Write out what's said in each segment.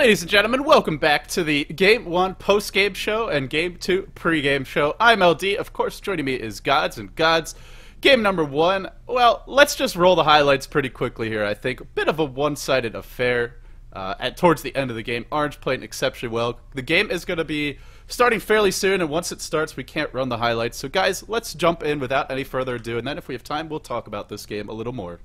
Ladies and gentlemen, welcome back to the Game 1 post-game show and Game 2 pre-game show. I'm LD. Of course, joining me is GoDz. And GoDz, game number 1, well, let's just roll the highlights pretty quickly here, I think. A bit of a one-sided affair towards the end of the game. Orange played exceptionally well. The game is going to be starting fairly soon, and once it starts, we can't run the highlights. So, guys, let's jump in without any further ado, and then if we have time, we'll talk about this game a little more.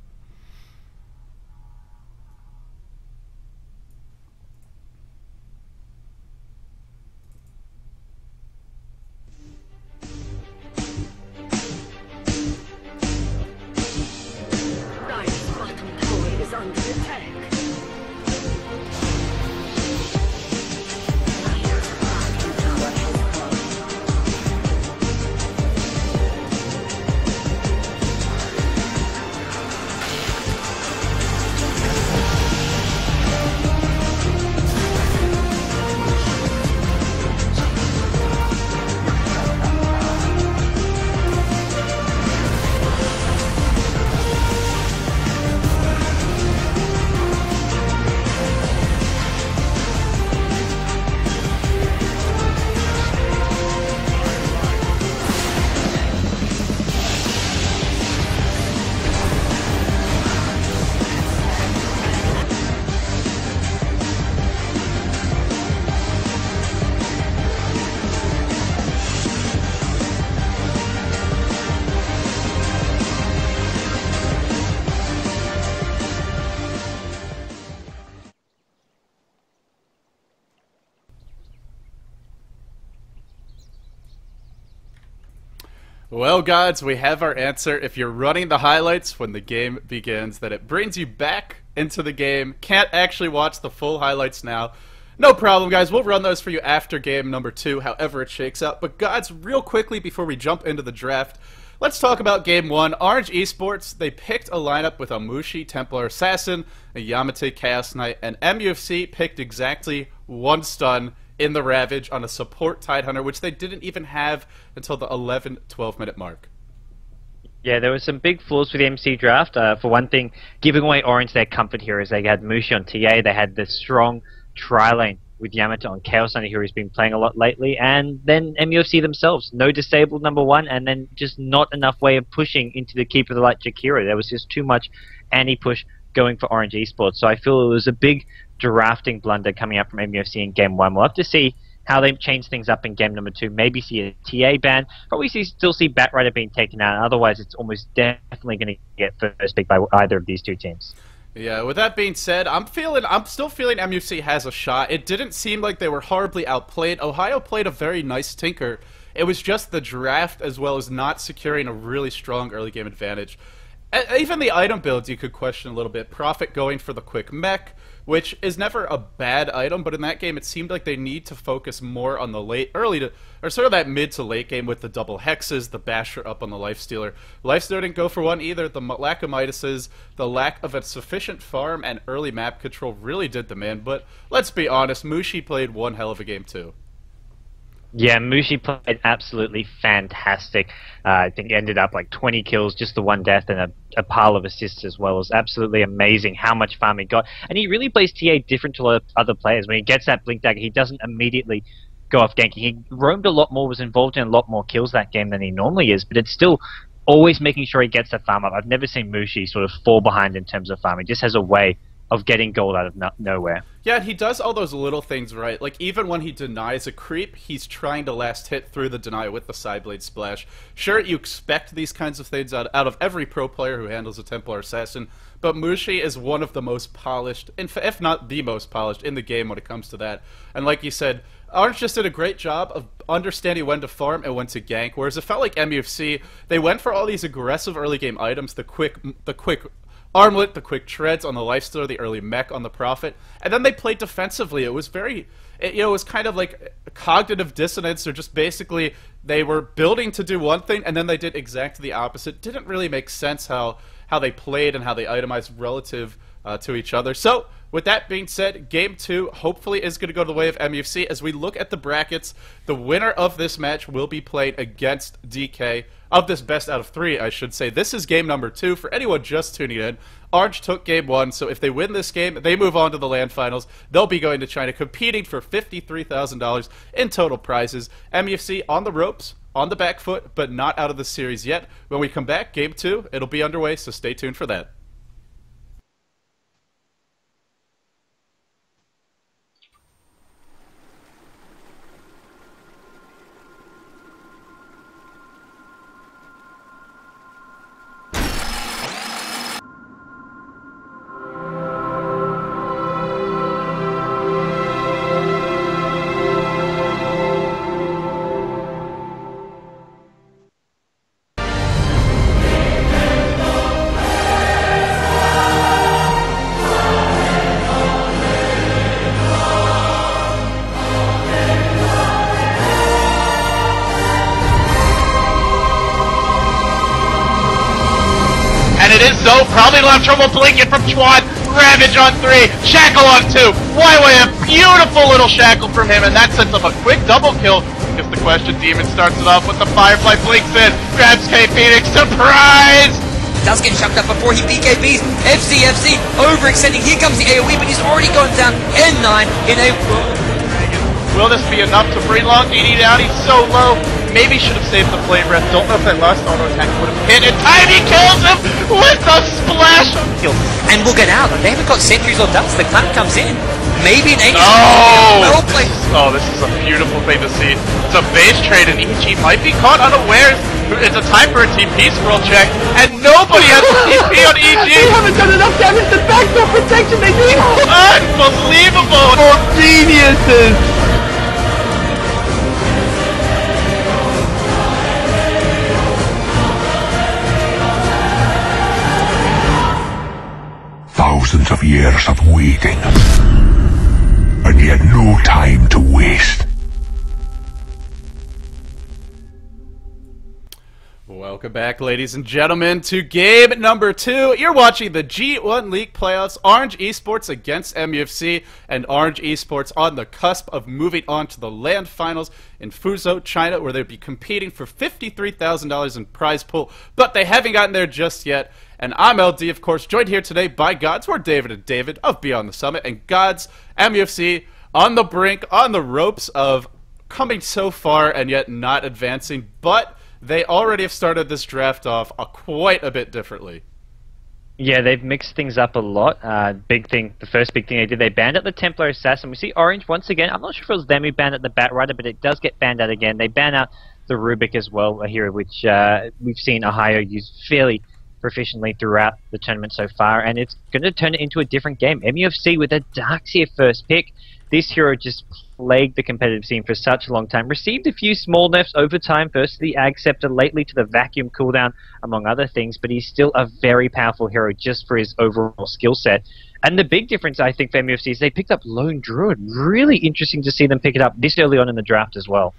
Well, GoDz, we have our answer. If you're running the highlights when the game begins, that it brings you back into the game. Can't actually watch the full highlights now. No problem, guys. We'll run those for you after game number 2, however it shakes out. But GoDz, real quickly before we jump into the draft, let's talk about game 1. Orange Esports, they picked a lineup with a Mushi, Templar Assassin, a Yamate Chaos Knight, and MUFC picked exactly one stun in the Ravage on a support Tidehunter, which they didn't even have until the 11-12 minute mark. Yeah, there were some big flaws for the MC draft. For one thing, giving away Orange their comfort heroes. They had Mushi on TA, they had the strong tri-lane with Yamato on Chaos Knight, who has been playing a lot lately, and then MUFC themselves. No disabled number 1, and then just not enough way of pushing into the Keeper of the Light Jakiro. There was just too much anti-push going for Orange Esports. So I feel it was a big drafting blunder coming up from MUFC in game 1. We'll have to see how they change things up in game number 2. Maybe see a TA ban. Probably still see Batrider being taken out. Otherwise, it's almost definitely going to get first pick by either of these two teams. Yeah, with that being said, I'm still feeling MUFC has a shot. It didn't seem like they were horribly outplayed. Ohio played a very nice tinker. It was just the draft as well as not securing a really strong early game advantage. Even the item builds you could question a little bit. Prophet going for the quick mech, which is never a bad item, but in that game it seemed like they need to focus more on the sort of that mid to late game with the double hexes, the basher up on the lifestealer. Lifestealer didn't go for one either. The lack of Midases, the lack of a sufficient farm and early map control really did them in, but let's be honest, Mushi played one hell of a game too. Yeah, Mushi played absolutely fantastic. I think ended up like 20 kills, just the one death, and a pile of assists as well. It was absolutely amazing how much farm he got. And he really plays TA different to other players. When he gets that Blink Dagger, he doesn't immediately go off ganking. He roamed a lot more, was involved in a lot more kills that game than he normally is, but it's still always making sure he gets the farm up. I've never seen Mushi sort of fall behind in terms of farm. He just has a way of getting gold out of nowhere. Yeah, he does all those little things right. Like, even when he denies a creep, he's trying to last hit through the deny with the Sideblade Splash. Sure, you expect these kinds of things out of every pro player who handles a Templar Assassin, but Mushi is one of the most polished, if not the most polished, in the game when it comes to that. And like you said, Orange just did a great job of understanding when to farm and when to gank, whereas it felt like MUFC, they went for all these aggressive early game items, the quick Armlet, the quick treads on the Lifestealer, the early mech on the Prophet, and then they played defensively. It was it was kind of like cognitive dissonance, or just basically they were building to do one thing and then they did exactly the opposite. Didn't really make sense how they played and how they itemized relative to each other. So with that being said, Game 2 hopefully is going to go the way of MUFC. As we look at the brackets, the winner of this match will be played against DK, of this best out of 3, I should say. This is game number 2. For anyone just tuning in, Orange took game 1, so if they win this game, they move on to the LAN finals. They'll be going to China, competing for $53,000 in total prizes. MUFC on the ropes, on the back foot, but not out of the series yet. When we come back, game 2, it'll be underway, so stay tuned for that. Probably will have trouble blinking from G-1. Ravage on 3. Shackle on 2. Wyway, a beautiful little shackle from him, and that sets up a quick double kill. Gets the question. Demon starts it off with the Firefly, blinks in, grabs K Phoenix. Surprise! Does get chucked up before he BKBs. FC overextending. Here comes the AoE, but he's already gone down N9 in a... Will this be enough to bring Long DD down? He's so low. Maybe should have saved the flame breath. Don't know if that last auto attack would have hit. And time he kills him with a splash on kill. And we'll get out. They haven't got sentries or dust. The clamp comes in. Maybe an Aegis. Oh! This is a beautiful thing to see. It's a base trade, and EG might be caught unawares. It's a time for a TP scroll check, and nobody has a TP on EG. They haven't done enough damage to backdoor protection. They need Unbelievable! more geniuses. Thousands of years of waiting, and yet no time to waste. Welcome back, ladies and gentlemen, to game number 2. You're watching the G1 League Playoffs, Orange Esports against MUFC, and Orange Esports on the cusp of moving on to the LAN finals in Fuzhou, China, where they'll be competing for $53,000 in prize pool, but they haven't gotten there just yet. And I'm LD, of course, joined here today by GoDz. We're David and David of Beyond the Summit, and GoDz, MUFC, on the brink, on the ropes of coming so far and yet not advancing, but they already have started this draft off quite a bit differently. Yeah, they've mixed things up a lot. The first big thing they did, they banned out the Templar Assassin. We see Orange once again. I'm not sure if it was them who banned out the Batrider, but it does get banned out again. They ban out the Rubik as well, a hero which we've seen Ohio use fairly proficiently throughout the tournament so far, and it's going to turn it into a different game. MUFC with a Darkseer first pick. This hero just plagued the competitive scene for such a long time. Received a few small nerfs over time, first to the Ag Scepter, lately to the Vacuum cooldown, among other things, but he's still a very powerful hero just for his overall skill set. And the big difference, I think, for MUFC is they picked up Lone Druid. Really interesting to see them pick it up this early on in the draft as well.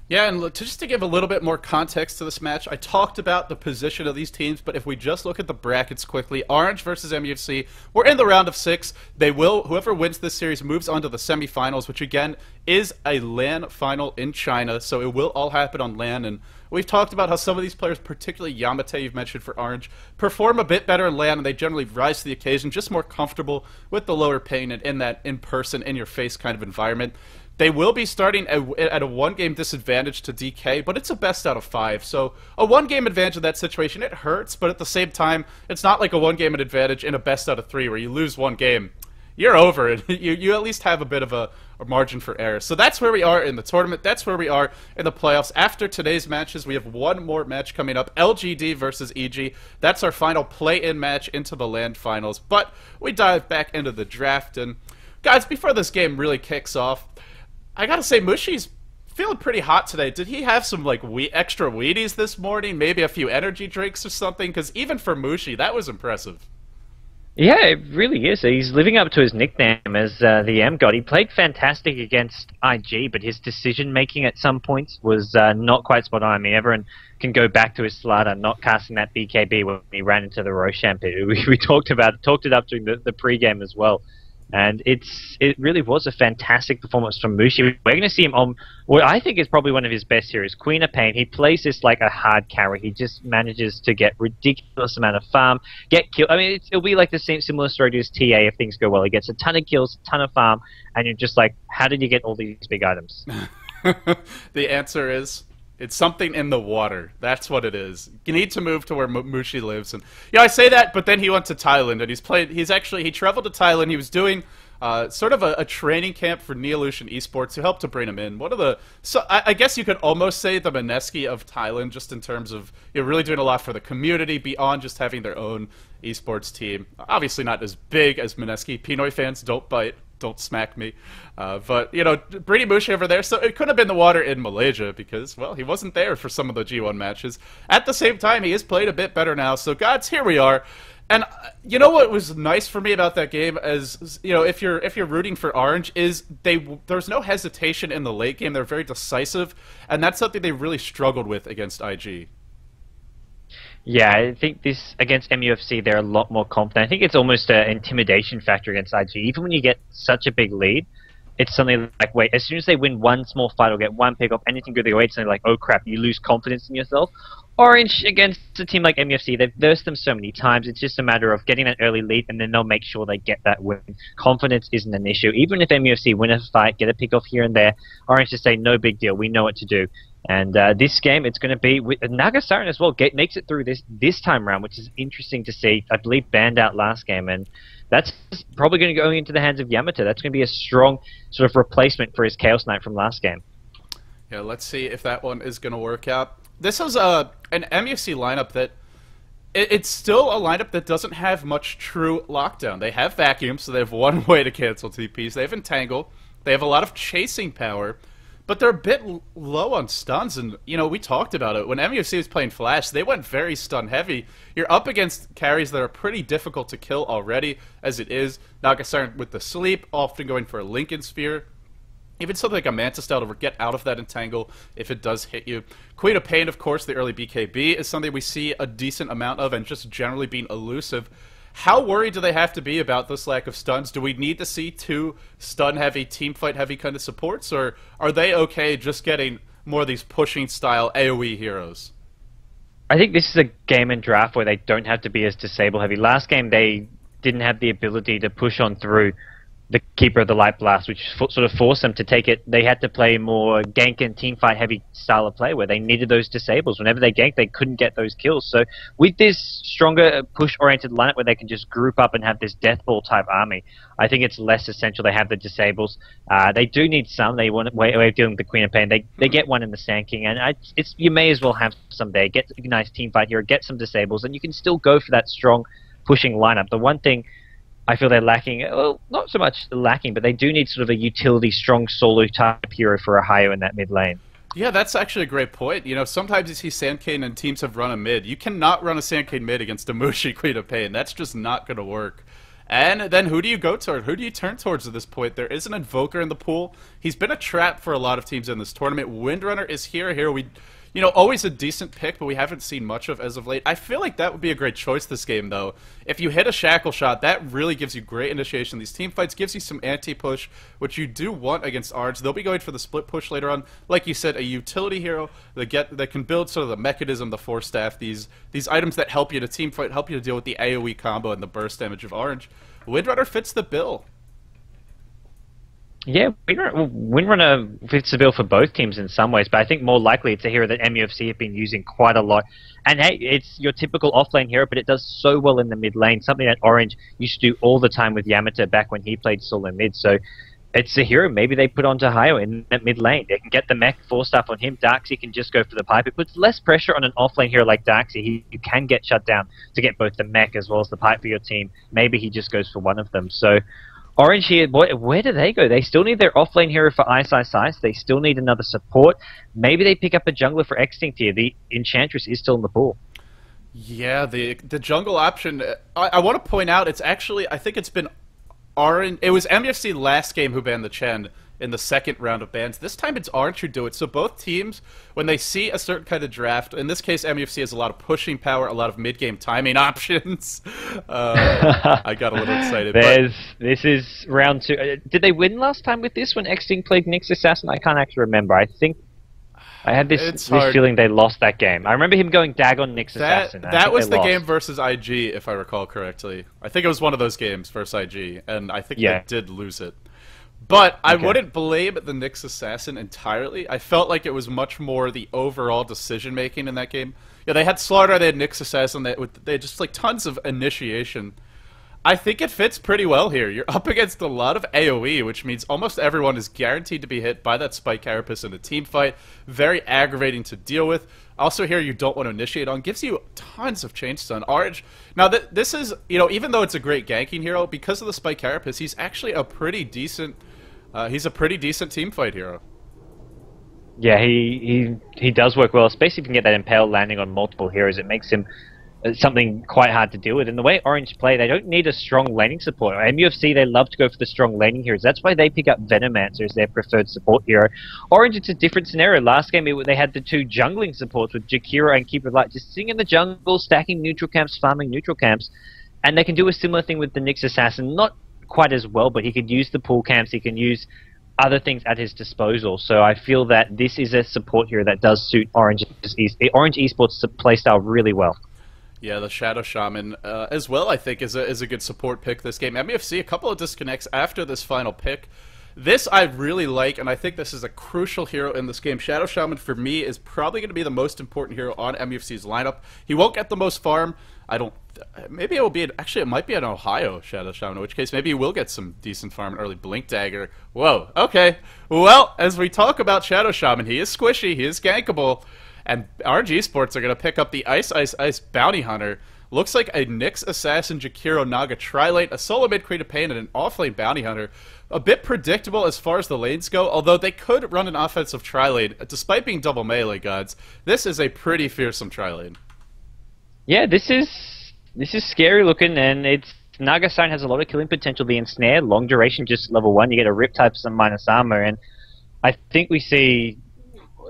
Yeah, and just to give a little bit more context to this match, I talked about the position of these teams, but if we just look at the brackets quickly, Orange versus MUFC, we're in the round of 6. Whoever wins this series moves on to the semifinals, which again is a LAN final in China, so it will all happen on LAN. And we've talked about how some of these players, particularly Yamate, you've mentioned for Orange, perform a bit better in LAN, and they generally rise to the occasion, just more comfortable with the lower pain and in that in-person, in-your-face kind of environment. They will be starting at a one-game disadvantage to DK, but it's a best out of 5. So a one-game advantage in that situation, it hurts, but at the same time, it's not like a one-game advantage in a best out of 3 where you lose one game. You're over it. You at least have a bit of a margin for error. So that's where we are in the tournament. That's where we are in the playoffs. After today's matches, we have one more match coming up, LGD versus EG. That's our final play-in match into the LAN finals. But we dive back into the draft. And guys, before this game really kicks off, I gotta say, Mushi's feeling pretty hot today. Did he have some like extra Wheaties this morning? Maybe a few energy drinks or something? Because even for Mushi, that was impressive. Yeah, it really is. He's living up to his nickname as the M-God. He played fantastic against IG, but his decision-making at some points was not quite spot on. I mean, everyone can go back to his slider, not casting that BKB when he ran into the Roshan pit. We talked it up during the pre-game as well. And it really was a fantastic performance from Mushi. We're going to see him on what I think is probably one of his best heroes, Queen of Pain. He plays this like a hard carry. He just manages to get ridiculous amount of farm, get killed. I mean, it'll be like the same similar story to his TA if things go well. He gets a ton of kills, a ton of farm, and you're just like, how did you get all these big items? The answer is, it's something in the water. That's what it is. You need to move to where Mushi lives. And yeah, I say that, but then he went to Thailand, and he traveled to Thailand. He was doing sort of a training camp for Neolution Esports, who helped to bring him in. I guess you could almost say the Mineski of Thailand, just in terms of really doing a lot for the community beyond just having their own esports team. Obviously not as big as Mineski. Pinoy fans, don't bite. Don't smack me. But, Brady Mushi over there, so it could have been the water in Malaysia because, well, he wasn't there for some of the G1 matches. At the same time, he has played a bit better now, so GoDz, here we are. And you know what was nice for me about that game, as if you're rooting for Orange, is there's no hesitation in the late game. They're very decisive, and that's something they really struggled with against IG. Yeah, I think this against MUFC, they're a lot more confident. I think it's almost an intimidation factor against IG. Even when you get such a big lead, it's something like, wait, as soon as they win one small fight or get one pick off, anything good they go, it's something like, oh crap, you lose confidence in yourself. Orange against a team like MUFC, they've versed them so many times. It's just a matter of getting an early lead, and then they'll make sure they get that win. Confidence isn't an issue. Even if MUFC win a fight, get a pick off here and there, Orange just say, no big deal, we know what to do. And this game, it's going to be with Nagasiren as well. Makes it through this time round, which is interesting to see. I believe banned out last game, and that's probably going to go into the hands of Yamato. That's going to be a strong sort of replacement for his Chaos Knight from last game. Yeah, let's see if that one is going to work out. This is an MUFC lineup that it's still a lineup that doesn't have much true lockdown. They have Vacuum, so they have one way to cancel TPs. They have Entangle. They have a lot of chasing power. But they're a bit low on stuns, and, we talked about it. When MUFC was playing Flash, they went very stun-heavy. You're up against carries that are pretty difficult to kill already, as it is. Nagasiren with the sleep, often going for a Lincoln Sphere. Even something like a Manta Style to get out of that Entangle if it does hit you. Queen of Pain, of course, the early BKB, is something we see a decent amount of, and just generally being elusive. How worried do they have to be about this lack of stuns? Do we need to see two stun-heavy, teamfight-heavy kind of supports, or are they okay just getting more of these pushing-style AoE heroes? I think this is a game and draft where they don't have to be as disable-heavy. Last game, they didn't have the ability to push on through the Keeper of the Light Blast, which sort of forced them to take it. They had to play more gank and teamfight heavy style of play where they needed those disables. Whenever they ganked, they couldn't get those kills. So with this stronger push-oriented lineup where they can just group up and have this death ball type army, I think it's less essential they have the disables. They do need some. They want a way of dealing with the Queen of Pain. They get one in the Sand King, and you may as well have some there. Get a nice teamfight here, get some disables, and you can still go for that strong pushing lineup. The one thing I feel they're lacking, well, not so much lacking, but they do need sort of a utility, strong solo type hero for a Hayo in that mid lane. Yeah, that's actually a great point. Sometimes you see Sand King and teams have run a mid. You cannot run a Sand King mid against a Mushi Queen of Pain. That's just not going to work. And then who do you go toward? Who do you turn towards at this point? There is an Invoker in the pool. He's been a trap for a lot of teams in this tournament. Windrunner is here. We always a decent pick, but we haven't seen much of as of late. I feel like that would be a great choice this game, though. If you hit a Shackle Shot, that really gives you great initiation. These team fights gives you some anti-push, which you do want against Orange. They'll be going for the split push later on. Like you said, a utility hero that can build sort of the mechanism, the Force Staff, these items that help you to team fight, help you to deal with the AoE combo and the burst damage of Orange. Windrunner fits the bill. Yeah, Windrunner fits the bill for both teams in some ways, but I think more likely it's a hero that MUFC have been using quite a lot. And hey, it's your typical off-lane hero, but it does so well in the mid lane, something that Orange used to do all the time with Yamato back when he played solo mid. So it's a hero maybe they put onto Hayo in that mid lane. They can get the mech, 4-staff on him. Darkseid can just go for the pipe. It puts less pressure on an off-lane hero like Darkseid. You can get shut down to get both the mech as well as the pipe for your team. Maybe he just goes for one of them. So Orange here, boy, where do they go? They still need their off-lane hero for Ice. They still need another support. Maybe they pick up a jungler for Extinct here. The Enchantress is still in the pool. Yeah, the jungle option, I want to point out, it's actually, I think it's been Orange. It was MUFC last game who banned the Chen. in the second round of bans. This time it's Orange who do it. So both teams, when they see a certain kind of draft, in this case MUFC has a lot of pushing power, a lot of mid-game timing options. I got a little excited. This is round 2. Did they win last time with this when Xting played Nyx Assassin? I can't actually remember. I think I had this feeling they lost that game. I remember him going Dagon Nyx Assassin. That was the game versus IG, if I recall correctly. I think it was one of those games versus IG, and I think they did lose it. But I wouldn't blame the Nyx Assassin entirely. I felt like it was much more the overall decision-making in that game. Yeah, they had Slaughter, they had Nyx Assassin, they had just like tons of initiation. I think it fits pretty well here. You're up against a lot of AoE, which means almost everyone is guaranteed to be hit by that Spike Carapace in a team fight. Very aggravating to deal with. Also here, you don't want to initiate on. Gives you tons of chain stun. Orange. Now, this is, you know, even though it's a great ganking hero, because of the Spike Carapace, he's actually a pretty decent... he's a pretty decent team fight hero. Yeah, he does work well, especially if you can get that Impale landing on multiple heroes. It makes him something quite hard to deal with. And the way Orange play, they don't need a strong laning support. MUFC, they love to go for the strong laning heroes. That's why they pick up Venomancer as their preferred support hero. Orange, it's a different scenario. Last game, they had the 2 jungling supports with Jakiro and Keeper of Light just sitting in the jungle, stacking neutral camps, farming neutral camps. And they can do a similar thing with the Nyx Assassin. Not quite as well, but he could use the pool camps, he can use other things at his disposal. So I feel that this is a support hero that does suit Orange Esports playstyle really well. Yeah, the Shadow Shaman as well, I think, is a good support pick this game. MUFC, a couple of disconnects after this final pick. This I really like, and I think this is a crucial hero in this game. Shadow Shaman, for me, is probably going to be the most important hero on MUFC's lineup. He won't get the most farm. Maybe it will be, actually it might be an Ohio Shadow Shaman, in which case maybe he will get some decent farm, an early Blink Dagger. Whoa, okay. Well, as we talk about Shadow Shaman, he is squishy, he is gankable, and RG Sports are going to pick up the Ice Bounty Hunter. Looks like a Nyx Assassin, Jakiro, Naga Trilate, a solo mid Creed of Pain, and an offlane Bounty Hunter. A bit predictable as far as the lanes go, although they could run an offensive Trilane. Despite being double melee, gods, this is a pretty fearsome Trilane. Yeah, this is scary looking, and Naga Sign has a lot of killing potential. The Ensnare, long duration, just level 1. You get a Rip type, some minus armor, and I think we see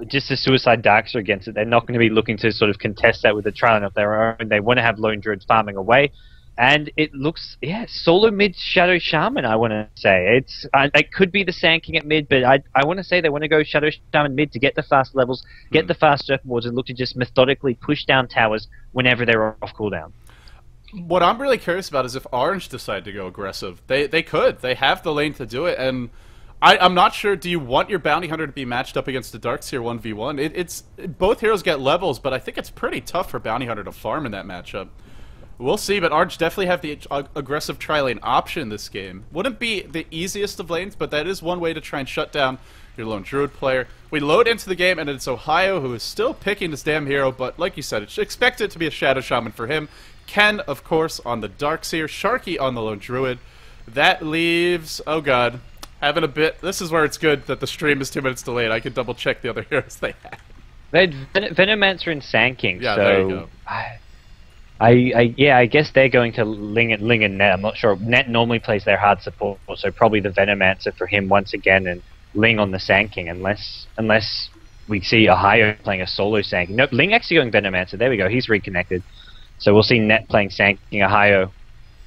just a Suicide Darkster against it. They're not going to be looking to sort of contest that with a Trilane of their own. They want to have Lone Druid farming away. And it looks, solo mid Shadow Shaman, I want to say. It could be the Sand King at mid, but I want to say they want to go Shadow Shaman mid to get the fast levels, get the fast surfboards, and look to just methodically push down towers whenever they're off cooldown. What I'm really curious about is if Orange decide to go aggressive. They could. They have the lane to do it, and I'm not sure, do you want your Bounty Hunter to be matched up against the Darkseer 1v1? Both heroes get levels, but I think it's pretty tough for Bounty Hunter to farm in that matchup. We'll see, but Orange definitely have the aggressive tri-lane option this game. Wouldn't be the easiest of lanes, but that is one way to try and shut down your Lone Druid player. We load into the game, and it's Ohio who is still picking this damn hero, but like you said, expect it to be a Shadow Shaman for him. Ken, of course, on the Darkseer, Sharky on the Lone Druid. That leaves, oh god, having a bit, this is where it's good that the stream is 2 minutes delayed. I can double check the other heroes they had. They had Venomancer and Sand King, yeah, so there you go. I guess they're going to Ling and Net. I'm not sure. Net normally plays their hard support, so probably the Venomancer for him once again, and Ling on the Sand King, unless we see Ohio playing a solo Sand King. Nope, Ling actually going Venomancer. There we go. He's reconnected. So we'll see Net playing Sand King, Ohio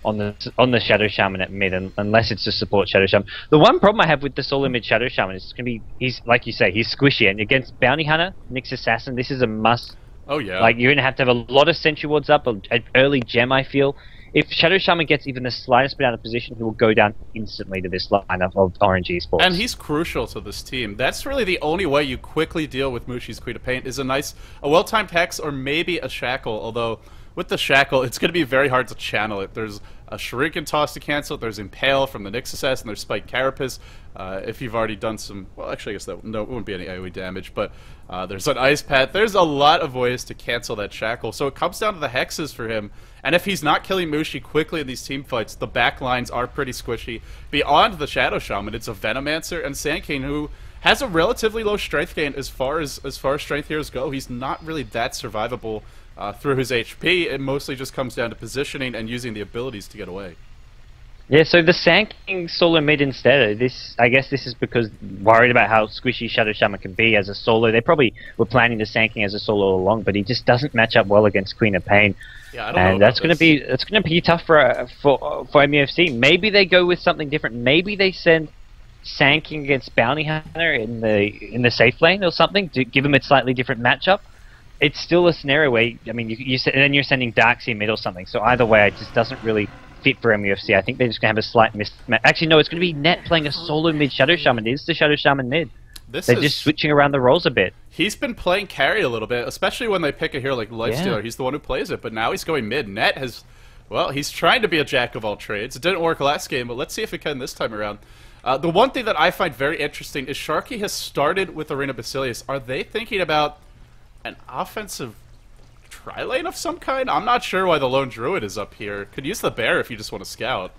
on the Shadow Shaman at mid, unless it's to support Shadow Shaman. The one problem I have with the solo mid Shadow Shaman is he's like you say, he's squishy, and against Bounty Hunter, Nyx Assassin, this is a must. Oh yeah. Like, you're going to have a lot of sentry wards up, an early gem, I feel. If Shadow Shaman gets even the slightest bit out of position, he will go down instantly to this lineup of Orange Esports. And he's crucial to this team. That's really the only way you quickly deal with Mushi's Queen of Paint is a well-timed Hex or maybe a Shackle, although with the Shackle, it's going to be very hard to channel it. There's a Shuriken Toss to cancel it, there's Impale from the Nyx Assassin, there's Spike Carapace. If you've already done some, well, actually, I guess it wouldn't be any AoE damage, but there's an Ice Path. There's a lot of ways to cancel that Shackle, so it comes down to the Hexes for him. And if he's not killing Mushi quickly in these team fights, the back lines are pretty squishy. Beyond the Shadow Shaman, it's a Venomancer and Sand King who has a relatively low strength gain as far as strength heroes go. He's not really that survivable through his HP. It mostly just comes down to positioning and using the abilities to get away. Yeah, so the Sanking solo mid instead. I guess this is because worried about how squishy Shadow Shaman can be as a solo. They probably were planning the Sanking as a solo all along, but he just doesn't match up well against Queen of Pain. Yeah, I don't know and that's going to be tough for MUFC. Maybe they go with something different. Maybe they send Sanking against Bounty Hunter in the safe lane or something to give him a slightly different matchup. It's still a scenario where I mean, and then you're sending Darkseid mid or something. So either way, it just doesn't really fit for MUFC. I think they're just going to have a slight mismatch. Actually, no, it's going to be Net playing a solo mid Shadow Shaman. It is the Shadow Shaman mid. They're just switching around the roles a bit. He's been playing carry a little bit, especially when they pick a hero like Lifestealer. He's the one who plays it, but now he's going mid. Net has, well, he's trying to be a jack of all trades. It didn't work last game, but let's see if it can this time around. The one thing that I find very interesting is Sharky has started with Arena Basilius. Are they thinking about an offensive tri-lane of some kind? I'm not sure why the Lone Druid is up here. Could use the Bear if you just want to scout.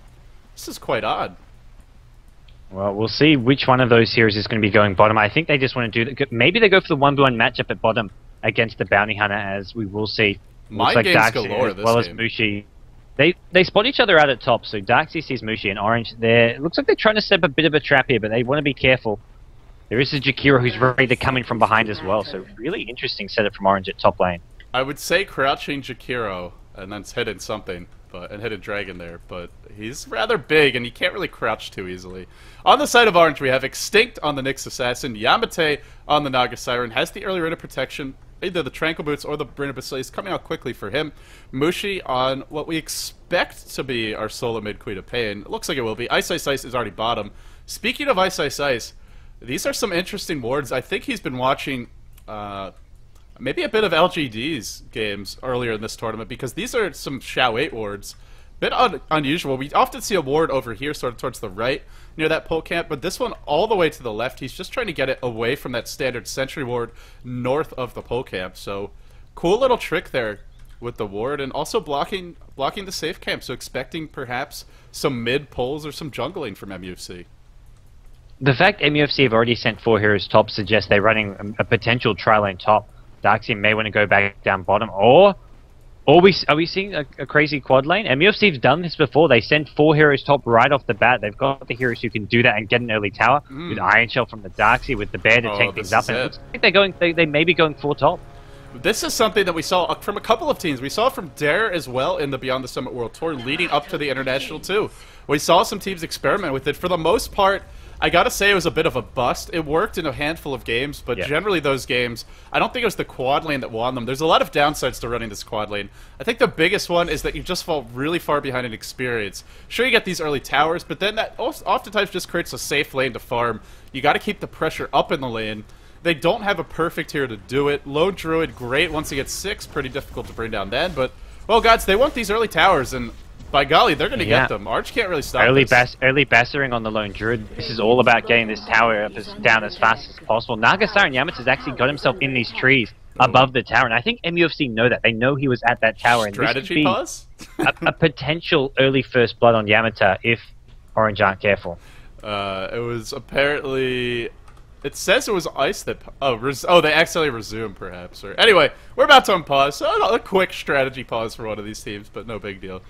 This is quite odd. Well, we'll see which one of those heroes is going to be going bottom. I think they just want to do that. Maybe they go for the 1v1 matchup at bottom against the Bounty Hunter, as we will see. Mind like games galore this well game. As Mushi. They spot each other out at top, so Darkseid sees Mushi and Orange there. It looks like they're trying to set up a bit of a trap here, but they want to be careful. There is a Jakiro who's ready to come in from behind as well, so really interesting setup from Orange at top lane. I would say crouching Jakiro and then hidden something, and hidden Dragon there, but he's rather big and he can't really crouch too easily. On the side of Orange, we have Extinct on the Nyx Assassin, Yamate on the Naga Siren, has the early Rita protection, either the Tranquil Boots or the Brina Basilius coming out quickly for him. Mushi on what we expect to be our solo mid Queen of Pain. It looks like it will be. Ice Ice Ice is already bottom. Speaking of Ice Ice Ice, these are some interesting wards. I think he's been watching maybe a bit of LGD's games earlier in this tournament, because these are some Shao 8 wards. Bit unusual. We often see a ward over here sort of towards the right near that pole camp, but this one all the way to the left. He's just trying to get it away from that standard sentry ward north of the pole camp. So cool little trick there with the ward, and also blocking the safe camp. So expecting perhaps some mid poles or some jungling from MUFC. The fact MUFC have already sent 4 heroes top suggests they're running a potential tri-lane top. Darkseid may want to go back down bottom, or are we seeing a crazy quad lane? MUFC's done this before. They send 4 heroes top right off the bat. They've got the heroes who can do that and get an early tower with Iron Shell from the Darkseid, with the Bear to tank things up. And it looks like they may be going 4 top. This is something that we saw from a couple of teams. We saw from Dare as well in the Beyond the Summit World Tour leading up to the International too. We saw some teams experiment with it. For the most part, I gotta say it was a bit of a bust. It worked in a handful of games, but generally those games, I don't think it was the quad lane that won them. There's a lot of downsides to running this quad lane. I think the biggest one is that you just fall really far behind in experience. Sure, you get these early towers, but then that oftentimes just creates a safe lane to farm. You gotta keep the pressure up in the lane. They don't have a perfect hero to do it. Lone Druid, great once he gets 6, pretty difficult to bring down then, but, well, gods, they want these early towers, and by golly, they're going to get them. Arch can't really stop early bassering on the Lone Druid. This is all about getting this tower down as fast as possible. Naga Siren Yamato's actually got himself in these trees above the tower, and I think MUFC know that. They know he was at that tower. Strategy and pause? a potential early first blood on Yamato if Orange aren't careful. It was apparently... It says it was Ice that... they accidentally resumed, perhaps. Or anyway, we're about to unpause, so a quick strategy pause for one of these teams, but no big deal.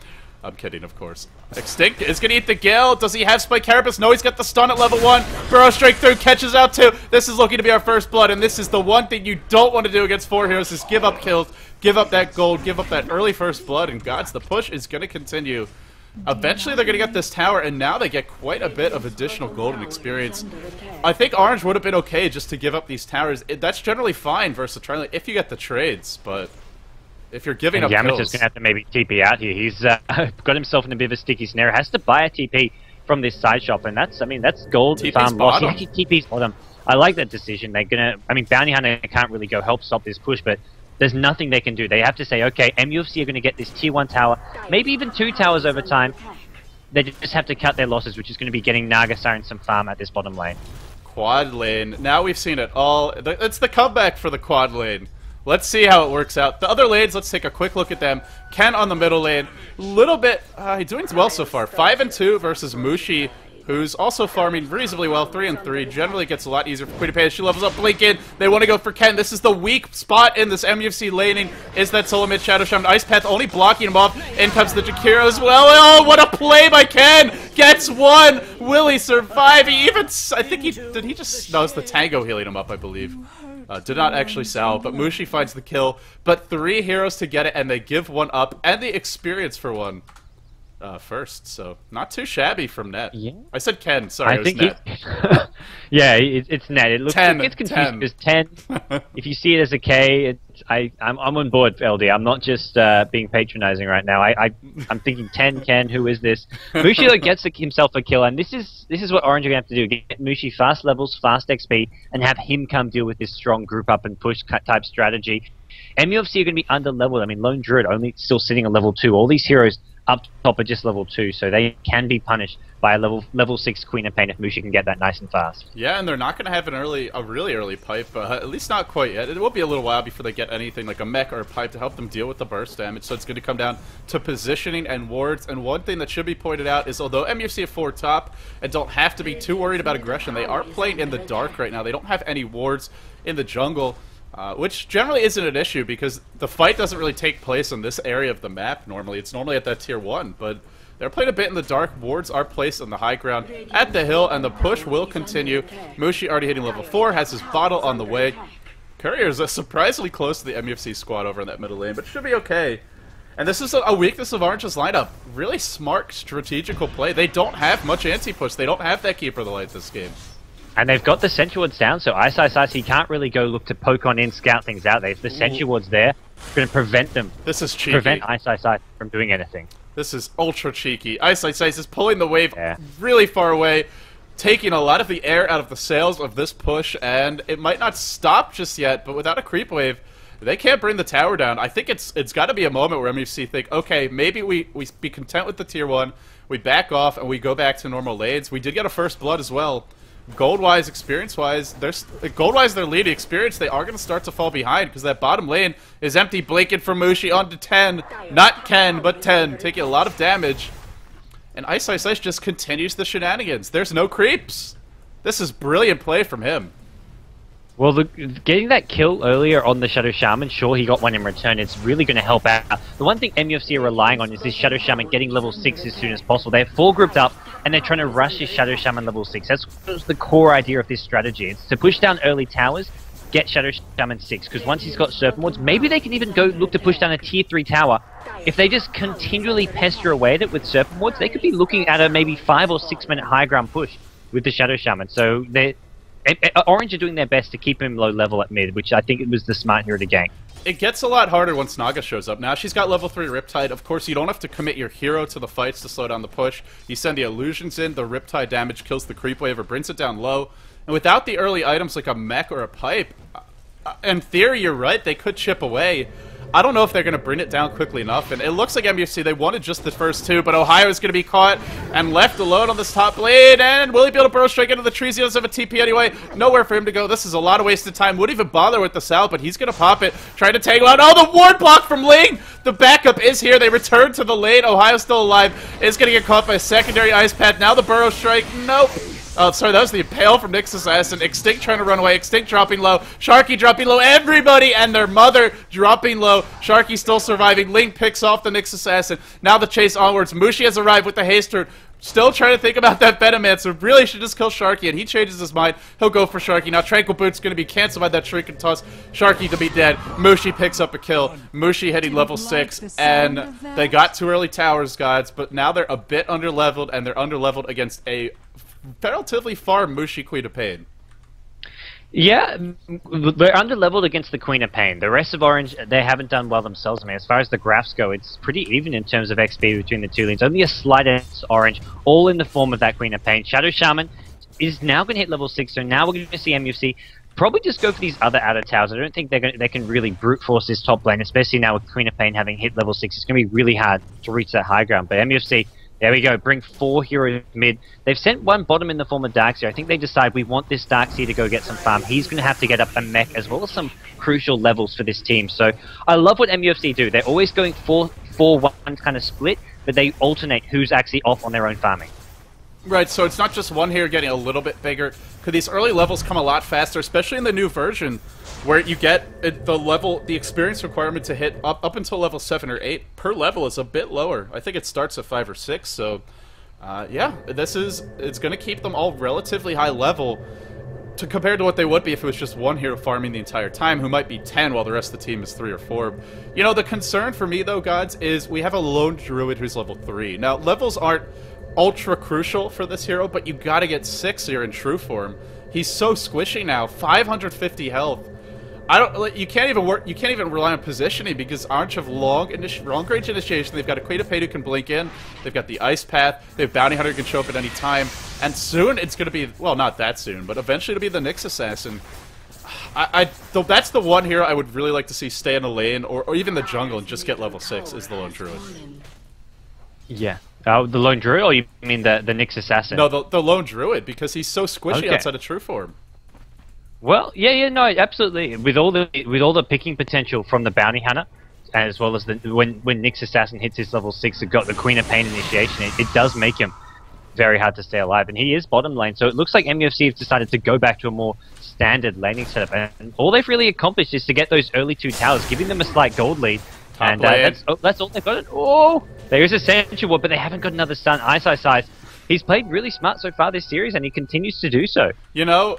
I'm kidding, of course. Extinct is going to eat the Gale. Does he have Spike Carapace? No, he's got the stun at level 1. Burrow straight through, catches out 2. This is looking to be our first blood, and this is the one thing you don't want to do against 4 heroes, is give up kills, give up that gold, give up that early first blood, and gods, the push is going to continue. Eventually they're going to get this tower, and now they get quite a bit of additional golden experience. I think Orange would have been okay just to give up these towers. That's generally fine versus Tri-Lane if you get the trades, but if you're giving up Yamato's kills... going to have to maybe TP out here. He's got himself in a bit of a sticky snare. Has to buy a TP from this side shop, and that's gold farm loss. He actually TP's bottom. I like that decision. They're going to... Bounty Hunter can't really go help stop this push, but there's nothing they can do. They have to say, okay, MUFC are going to get this tier 1 tower, maybe even 2 towers over time. They just have to cut their losses, which is going to be getting Naga Siren some farm at this bottom lane. Quad lane. Now we've seen it all. It's the comeback for the quad lane. Let's see how it works out. The other lanes, let's take a quick look at them. Ken on the middle lane. Little bit, doing well so far. 5-2 versus Mushi, who's also farming reasonably well, 3-3. Generally gets a lot easier for Queen of Pain. She levels up Blink in. They want to go for Ken. This is the weak spot in this MUFC laning, is that solo mid Shadow Shaman. Ice Path only blocking him off. In comes the Jakiro as well. Oh, what a play by Ken! Gets one! Will he survive? He even, I think did he just, no, it's the Tango healing him up, I believe. Did not actually salve, but Mushi finds the kill. But 3 heroes to get it, and they give one up, and the experience for one first. So not too shabby from Net. Yeah. I said Ken. Sorry, it was Net. Yeah, it's Net. It looks 10, it's confusing because 10. If you see it as a K, I'm on board, LD. I'm not just being patronizing right now. I'm thinking 10 Ken. Who is this? Mushi gets himself a kill, and this is what Orange are gonna have to do: get Mushi fast levels, fast XP, and have him come deal with this strong group up and push type strategy. MUFC are gonna be under leveled. I mean, Lone Druid only still sitting at level 2. All these heroes up top are just level 2, so they can be punished by a level 6 Queen of Pain if Mushi can get that nice and fast. Yeah, and they're not going to have a really early pipe, at least not quite yet. It will be a little while before they get anything like a mech or a pipe to help them deal with the burst damage, so it's going to come down to positioning and wards. And one thing that should be pointed out is, although MUFC have 4 top and don't have to be too worried about aggression, they are playing in the dark right now. They don't have any wards in the jungle. Which generally isn't an issue because the fight doesn't really take place in this area of the map normally. It's normally at that tier 1, but they're playing a bit in the dark. Wards are placed on the high ground at the hill, and the push will continue. Mushi already hitting level 4, has his bottle on the way. Courier is surprisingly close to the MUFC squad over in that middle lane, but should be okay. And this is a weakness of Orange's lineup. Really smart strategical play. They don't have much anti-push. They don't have that Keeper of the Light this game. And they've got the Sentry Wards down, so Ice, he can't really go look to poke on in, scout things out there. If the Sentry Wards there, it's going to prevent them. This is cheeky. Prevent Ice from doing anything. This is ultra cheeky. Ice is pulling the wave really far away, taking a lot of the air out of the sails of this push, and it might not stop just yet, but without a creep wave, they can't bring the tower down. I think it's got to be a moment where MUFC think, okay, maybe we be content with the tier 1, we back off, and we go back to normal lanes. We did get a first blood as well. Gold-wise, experience-wise, gold-wise, their lead experience, they are going to start to fall behind because that bottom lane is empty. Blinking from Mushi onto 10. Not Ken, but 10. Taking a lot of damage. And Ice just continues the shenanigans. There's no creeps. This is brilliant play from him. Well, getting that kill earlier on the Shadow Shaman, sure, he got one in return. It's really going to help out. The one thing MUFC are relying on is this Shadow Shaman getting level 6 as soon as possible. They're 4 grouped up, and they're trying to rush this Shadow Shaman level 6. That's the core idea of this strategy. It's to push down early towers, get Shadow Shaman 6, because once he's got Serpent Wards, maybe they can even go look to push down a tier 3 tower. If they just continually pester away at it with Serpent Wards, they could be looking at a maybe 5 or 6 minute high ground push with the Shadow Shaman. So Orange are doing their best to keep him low level at mid, which I think it was the smart hero to gain. It gets a lot harder once Naga shows up. Now she's got level 3 Riptide. Of course, you don't have to commit your hero to the fights to slow down the push. You send the illusions in, the Riptide damage kills the creep wave or brings it down low. And without the early items like a mech or a pipe, in theory, you're right, they could chip away. I don't know if they're going to bring it down quickly enough, and it looks like MUFC, they wanted just the first 2, but Ohio is going to be caught and left alone on this top lane, and will he be able to burrow straight into the trees? He doesn't have a TP anyway. Nowhere for him to go. This is a lot of wasted time. Wouldn't even bother with the sal, but he's going to pop it, trying to tangle out. Oh, the ward block from Ling! The backup is here. They return to the lane. Ohio's still alive. Is going to get caught by a secondary ice pad. Now the burrow strike. Nope. Oh, sorry, that was the Impale from Nyx Assassin. Extinct trying to run away. Extinct dropping low. Sharky dropping low. Everybody and their mother dropping low. Sharky still surviving. Link picks off the Nyx Assassin. Now the chase onwards. Mushi has arrived with the haste turn. Still trying to think about that Venomancer. Really should just kill Sharky, and he changes his mind. He'll go for Sharky. Now Tranquil Boot's going to be canceled by that Shrink and Toss. Sharky to be dead. Mushi picks up a kill. Mushi hitting level 6, and they got 2 early towers, guys, but now they're a bit underleveled, and they're underleveled against a relatively far Mushi Queen of Pain. Yeah, they're underleveled against the Queen of Pain. The rest of Orange, they haven't done well themselves. I mean, as far as the graphs go, it's pretty even in terms of XP between the 2 lanes. Only a slight edge Orange, all in the form of that Queen of Pain. Shadow Shaman is now going to hit level 6, so now we're going to see MUFC probably just go for these other outer towers. I don't think they can really brute force this top lane, especially now with Queen of Pain having hit level 6. It's going to be really hard to reach that high ground. But MUFC, there we go, bring 4 heroes mid. They've sent one bottom in the form of Darkseer. I think they decide we want this Darkseer to go get some farm. He's going to have to get up a mech as well as some crucial levels for this team. So I love what MUFC do. They're always going 4-4-1 kind of split, but they alternate who's actually off on their own farming. Right, so it's not just one here getting a little bit bigger. Could these early levels come a lot faster, especially in the new version, where you get the experience requirement to hit up until level 7 or 8 per level is a bit lower. I think it starts at 5 or 6, so yeah, it's going to keep them all relatively high level compared to what they would be if it was just one hero farming the entire time, who might be 10 while the rest of the team is 3 or 4. You know, the concern for me, though, GoDz, is we have a lone druid who's level 3. Now, levels aren't ultra crucial for this hero, but you gotta get 6 here in true form. He's so squishy now, 550 health. You can't even rely on positioning because Orange have long range initiation. They've got a Queen of Pain who can blink in. They've got the Ice Path. They have Bounty Hunter who can show up at any time. And soon it's gonna be, well, not that soon, but eventually it'll be the Nyx Assassin. That's the one hero I would really like to see stay in the lane or even the jungle and just get level 6 is the Lone Druid. Yeah. The Lone Druid, or you mean the Nyx Assassin? No, the Lone Druid, because he's so squishy outside of true form. Well, yeah, no, absolutely. With all the picking potential from the Bounty Hunter, as well as when Nyx Assassin hits his level 6, it got the Queen of Pain initiation. It does make him very hard to stay alive, and he is bottom lane. So it looks like MUFC have decided to go back to a more standard laning setup, and all they've really accomplished is to get those early 2 towers, giving them a slight gold lead. And that's all they've got. Oh, there is a Sensual Ward, but they haven't got another stun. Ice. He's played really smart so far this series, and he continues to do so. You know,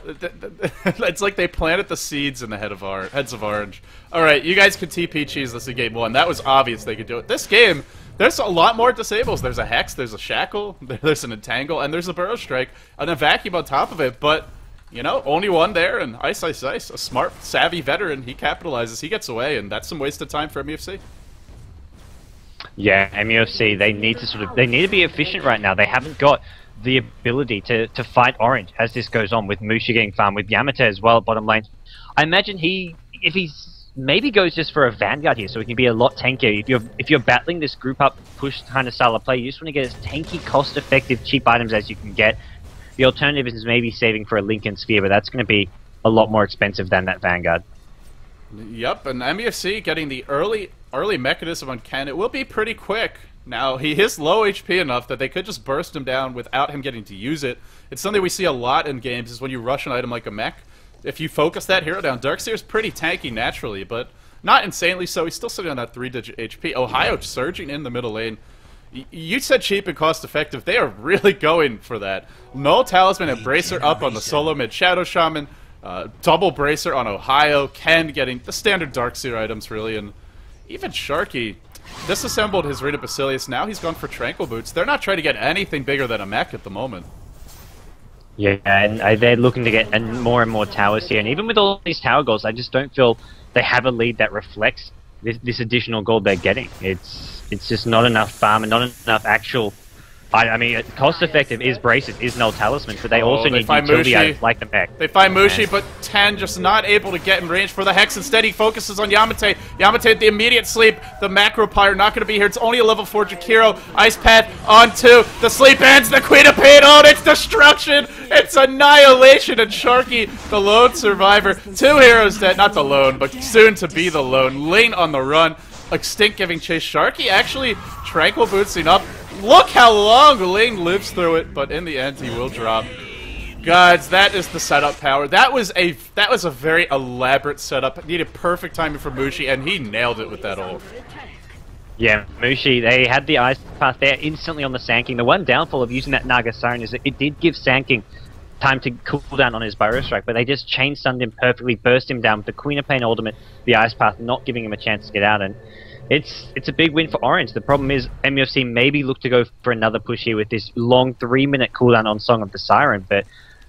it's like they planted the seeds in the heads of Orange. All right, you guys could TP cheese this in game 1. That was obvious they could do it. This game, there's a lot more disables. There's a Hex, there's a Shackle, there's an Entangle, and there's a Burrow Strike, and a Vacuum on top of it. But, you know, only one there, and Ice. A smart, savvy veteran, he capitalizes, he gets away, and that's some wasted time for MUFC. Yeah, MUFC, they need to be efficient right now. They haven't got the ability to fight Orange as this goes on, with Mushi getting farmed, with Yamate as well at bottom lane. I imagine if he's maybe goes just for a Vanguard here, so he can be a lot tankier. If you're battling this group up push kind of style of play, you just want to get as tanky, cost-effective, cheap items as you can get. The alternative is maybe saving for a Lincoln Sphere, but that's going to be a lot more expensive than that Vanguard. Yep, and MUFC getting the early mechanism on Ken. It will be pretty quick. Now, he is low HP enough that they could just burst him down without him getting to use it. It's something we see a lot in games, is when you rush an item like a mech. If you focus that hero down, Darkseer's pretty tanky naturally, but not insanely so. He's still sitting on that 3-digit HP. Ohio surging in the middle lane. You said cheap and cost-effective. They are really going for that. Null Talisman and Bracer up on the solo mid Shadow Shaman. Double Bracer on Ohio. Ken getting the standard Darkseer items, really. And even Sharky disassembled his Rita Basilius. Now he's gone for Tranquil Boots. They're not trying to get anything bigger than a mech at the moment. Yeah, and they're looking to get more and more towers here. And even with all these tower goals, I just don't feel they have a lead that reflects this additional gold they're getting. It's just not enough farm and not enough actual... I mean, cost-effective is Braces, is Null Talisman, but they also need utility items like the mech. They find Mushi, but Ten just not able to get in range for the Hex. Instead, he focuses on Yamate. Yamate, the immediate sleep. The Macro Pyre not going to be here. It's only a level 4 Jakiro. Ice Path on 2. The sleep ends. The Queen of Pain. Oh, it's destruction. It's annihilation. And Sharky, the lone survivor. 2 heroes dead. Not the lone, but soon to be the lone. Lane on the run. Extinct giving chase. Sharky actually Tranquil Bootsing up. Look how long Lane lives through it, but in the end he will drop. GoDz, that is the setup power. That was a very elaborate setup. Needed perfect timing for Mushi, and he nailed it with that ult. Yeah, Mushi, they had the Ice Path there instantly on the Sand King. The one downfall of using that Naga Siren is that it did give Sand King time to cool down on his Burrow Strike, but they just chain stunned him perfectly, burst him down with the Queen of Pain ultimate, the Ice Path not giving him a chance to get out, and it's a big win for Orange. The problem is MUFC maybe look to go for another push here with this long 3-minute cooldown on Song of the Siren, but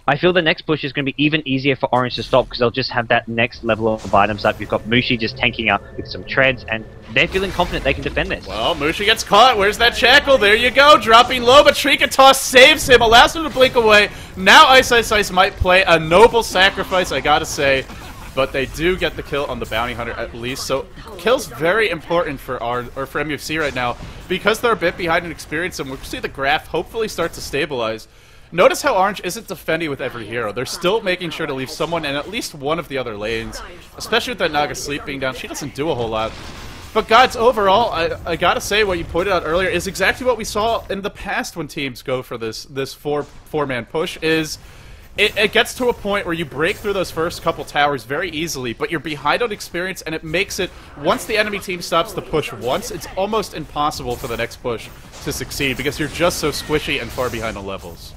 I feel the next push is going to be even easier for Orange to stop because they'll just have that next level of items up. You've got Mushi just tanking up with some treads, and they're feeling confident they can defend this. Well, Mushi gets caught. Where's that Shackle? There you go. Dropping low, but Shrika Toss saves him, allows him to blink away. Now Ice might play a noble sacrifice, I gotta say. But they do get the kill on the Bounty Hunter at least, so kill's very important for for MUFC right now because they're a bit behind in experience, and we'll see the graph hopefully start to stabilize. Notice how Orange isn't defending with every hero. They're still making sure to leave someone in at least one of the other lanes, especially with that Naga Sleep being down. She doesn't do a whole lot. But GoDz, overall, I gotta say what you pointed out earlier is exactly what we saw in the past when teams go for this four-man push. Is it gets to a point where you break through those first couple towers very easily, but you're behind on experience, and it makes it, once the enemy team stops the push once, it's almost impossible for the next push to succeed because you're just so squishy and far behind on levels.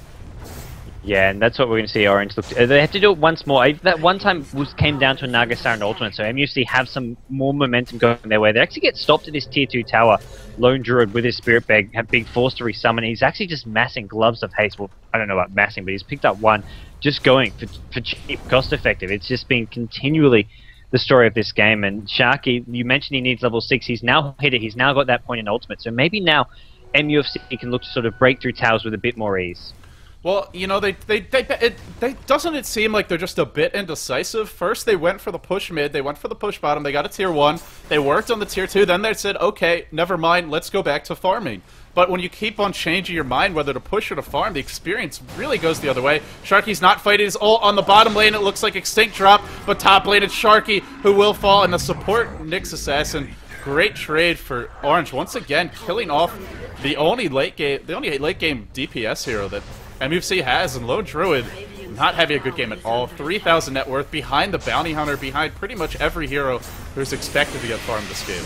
Yeah, and that's what we're going to see Orange look to. They have to do it once more. That one time came down to a Naga Siren ultimate, so MUFC have some more momentum going their way. They actually get stopped at this tier 2 tower. Lone Druid with his Spirit Bag being forced to resummon. He's actually just massing Gloves of Haste. Well, I don't know about massing, but he's picked up one, just going for cheap, cost effective. It's just been continually the story of this game. And Sharky, you mentioned he needs level 6. He's now hit it. He's now got that point in ultimate. So maybe now MUFC can look to sort of break through towers with a bit more ease. Well, you know, doesn't it seem like they're just a bit indecisive? First, they went for the push mid, they went for the push bottom, they got a tier 1, they worked on the tier 2, then they said, okay, never mind, let's go back to farming. But when you keep on changing your mind whether to push or to farm, the experience really goes the other way. Sharky's not fighting his ult on the bottom lane, it looks like Extinct drop, but top lane it's Sharky who will fall, and the support Nyx Assassin. Great trade for Orange, once again, killing off the only late game DPS hero that MUFC has, and Lone Druid not having a good game at all. 3,000 net worth, behind the Bounty Hunter, behind pretty much every hero who's expected to get farmed this game.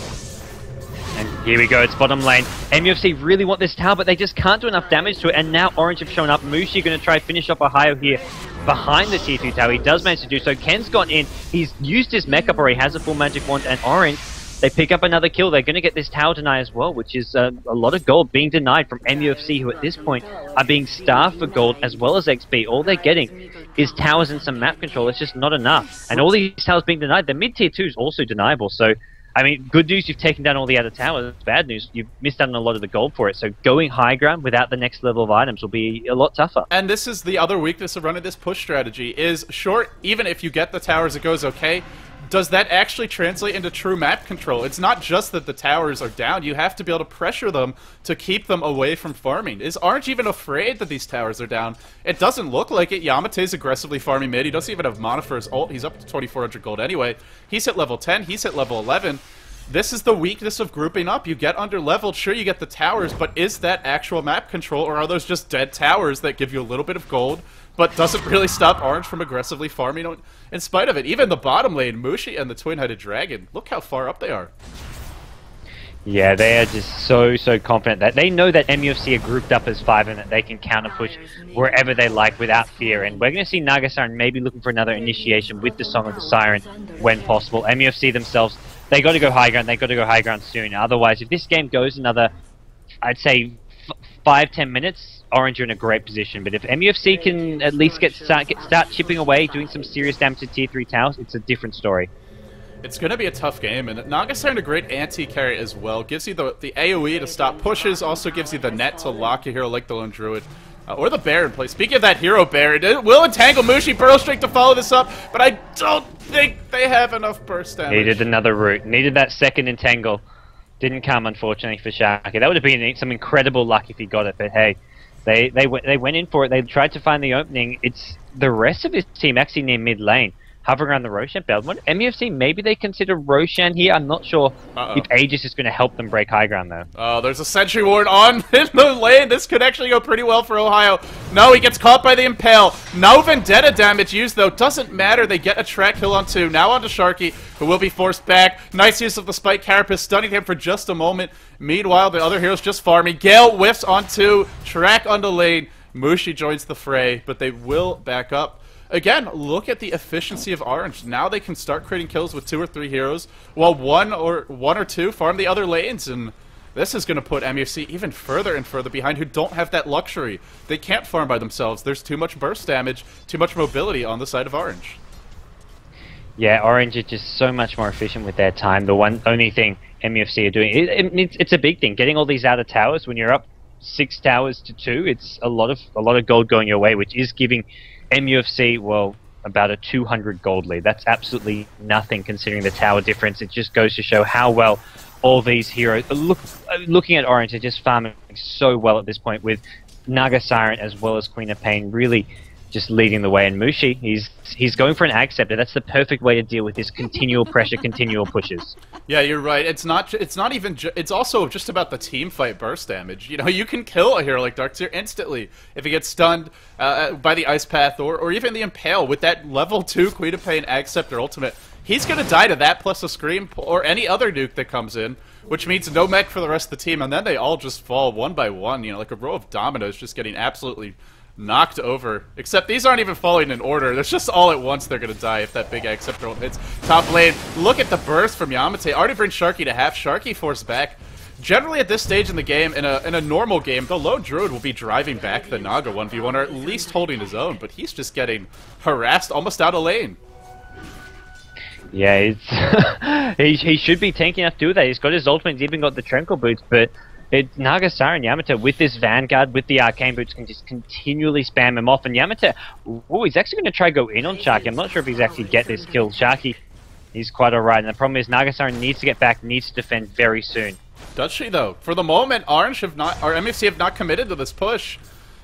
And here we go, it's bottom lane. MUFC really want this tower, but they just can't do enough damage to it, and now Orange have shown up. Mushi going to try finish off Ohio here behind the tier 2 tower. He does manage to do so. Ken's gone in, he's used his mech up, or he has a full magic wand, and Orange, they pick up another kill. They're going to get this tower deny as well, which is a lot of gold being denied from MUFC, who at this point are being starved for gold as well as XP. All they're getting is towers and some map control. It's just not enough. And all these towers being denied. The mid-tier 2 is also deniable. So, I mean, good news, you've taken down all the other towers. Bad news, you've missed out on a lot of the gold for it. So going high ground without the next level of items will be a lot tougher. And this is the other weakness of running this push strategy, is short, even if you get the towers, it goes okay. Does that actually translate into true map control? It's not just that the towers are down, you have to be able to pressure them to keep them away from farming. Is Orange even afraid that these towers are down? It doesn't look like it. Yamate's aggressively farming mid, he doesn't even have mana for his ult, he's up to 2,400 gold anyway. He's hit level 10, he's hit level 11. This is the weakness of grouping up. You get under-leveled, sure you get the towers, but is that actual map control, or are those just dead towers that give you a little bit of gold, but doesn't really stop Orange from aggressively farming in spite of it? Even the bottom lane, Mushi and the Twin-Headed Dragon, look how far up they are. Yeah, they are just so confident that they know that MUFC are grouped up as 5 and that they can counter push wherever they like without fear. And we're going to see Naga Siren maybe looking for another initiation with the Song of the Siren when possible. MUFC themselves, they got to go high ground. They got to go high ground soon. Otherwise, if this game goes another, I'd say 5-10 minutes, Orange are in a great position. But if MUFC can at least start chipping away, doing some serious damage to tier 3 towers, it's a different story. It's going to be a tough game, and Naga Siren a great anti-carry as well. Gives you the AoE to stop pushes, also gives you the net to lock a hero like the Lone Druid. Or the Baron play. Speaking of that hero Baron, it will entangle Mushi Burrow Streak to follow this up, but I don't think they have enough burst damage. Needed another route. Needed that second entangle. Didn't come, unfortunately, for Sharky. That would have been some incredible luck if he got it, but hey, they went in for it. They tried to find the opening. It's the rest of his team actually near mid lane, hovering around the Roshan belt. MUFC, maybe they consider Roshan here. I'm not sure if Aegis is going to help them break high ground, though. Oh, there's a Sentry Ward on in the lane. This could actually go pretty well for Ohio. No, he gets caught by the Impale. No Vendetta damage used, though. Doesn't matter. They get a track kill on 2. Now onto Sharky, who will be forced back. Nice use of the Spike Carapace, stunning him for just a moment. Meanwhile, the other heroes just farming. Gale whiffs on 2. Track on the lane. Mushi joins the fray, but they will back up. Again, look at the efficiency of Orange. Now they can start creating kills with 2 or 3 heroes, while one or two farm the other lanes, and this is going to put MUFC even further and further behind, who don't have that luxury. They can't farm by themselves. There's too much burst damage, too much mobility on the side of Orange. Yeah, Orange are just so much more efficient with their time. The only thing MUFC are doing, it's a big thing. Getting all these outer towers when you're up 6 towers to 2, it's a lot of gold going your way, which is giving MUFC, well, about a 200 gold lead. That's absolutely nothing considering the tower difference. It just goes to show how well all these heroes looking at Orange are just farming so well at this point, with Naga Siren as well as Queen of Pain really just leading the way. And Mushi, he's going for an Ag Scepter. That's the perfect way to deal with this continual pressure, continual pushes. Yeah, you're right. It's not even. It's also just about the team fight burst damage. You know, you can kill a hero like Darkseer instantly if he gets stunned by the Ice Path or even the Impale with that level 2 Queen of Pain Ag Scepter ultimate. He's gonna die to that plus a Scream or any other nuke that comes in, which means no mech for the rest of the team, and then they all just fall one by one. You know, like a row of dominoes, just getting absolutely knocked over. Except these aren't even falling in order. There's just all at once they're going to die if that big Ag Scepter hits top lane. Look at the burst from Yamate. Already brings Sharky to half. Sharky forced back. Generally at this stage in the game, in a normal game, the lone Druid will be driving back the Naga 1v1 or at least holding his own, but he's just getting harassed almost out of lane. Yeah, it's he should be tanky enough to do that. He's got his ultimate, he's even got the Tranquil Boots, but Nagasara and Yamato with this Vanguard, with the Arcane Boots, can just continually spam him off. And Yamato, he's actually going to try go in on Sharky. I'm not sure if he's actually get this kill. Sharky, he's quite alright. And the problem is Nagasara needs to get back, needs to defend very soon. Does she, though? For the moment, Orange have not, or MUFC have not committed to this push.